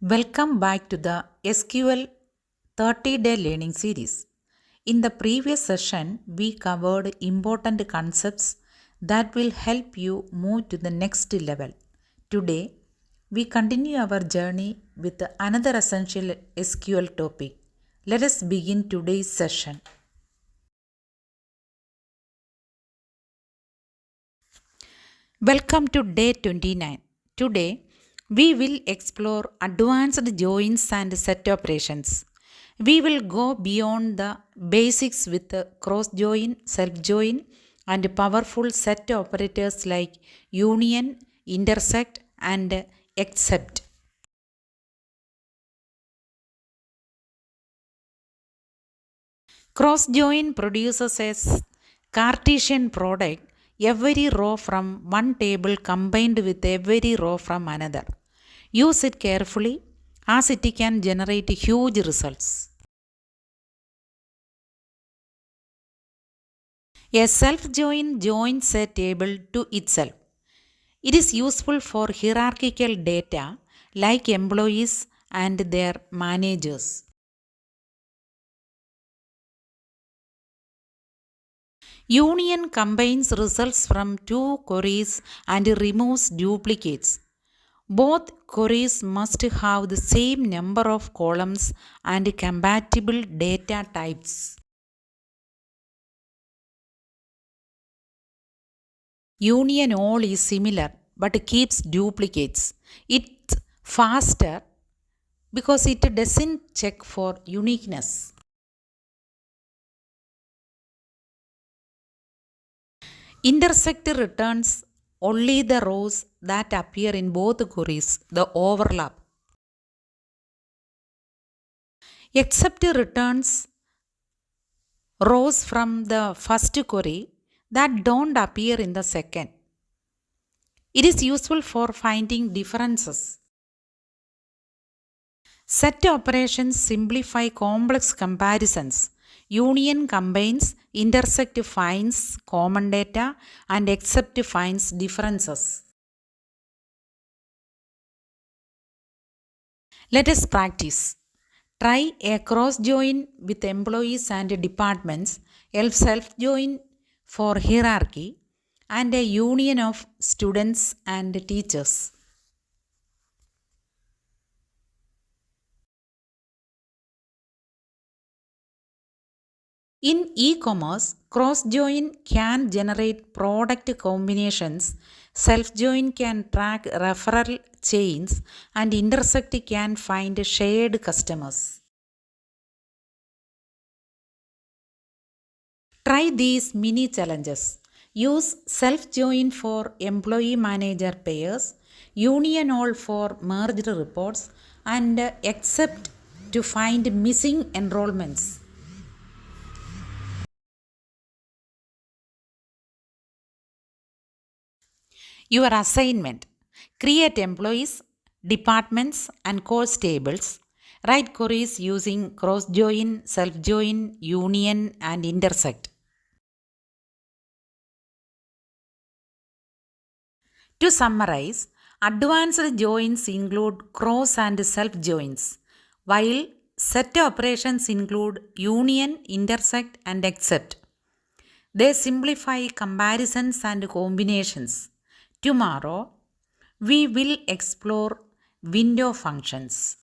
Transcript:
Welcome back to the SQL 30-day learning series. In the previous session, we covered important concepts that will help you move to the next level. Today, we continue our journey with another essential SQL topic. Let us begin today's session. Welcome to day 29. Today, we will explore advanced joins and set operations. We will go beyond the basics with cross join, self join, and powerful set operators like union, intersect, and except. Cross join produces a Cartesian product, every row from one table combined with every row from another. Use it carefully as it can generate huge results. A self-join joins a table to itself. It is useful for hierarchical data like employees and their managers. Union combines results from two queries and removes duplicates. Both queries must have the same number of columns and compatible data types. Union all is similar but keeps duplicates. It's faster because it doesn't check for uniqueness. Intersect returns only the rows that appear in both queries, the overlap. Except returns rows from the first query that don't appear in the second. It is useful for finding differences. Set operations simplify complex comparisons. Union combines, intersect finds common data, and except finds differences. Let us practice. Try a cross join with employees and departments, a self join for hierarchy, and a union of students and teachers. In e-commerce, cross-join can generate product combinations, self-join can track referral chains, and intersect can find shared customers. Try these mini challenges. Use self-join for employee manager pairs, union all for merged reports, and except to find missing enrollments. Your assignment: create employees, departments, and course tables. Write queries using cross join, self join, union, and intersect. To summarize, advanced joins include cross and self joins, while set operations include union, intersect, and except. They simplify comparisons and combinations. Tomorrow, we will explore window functions.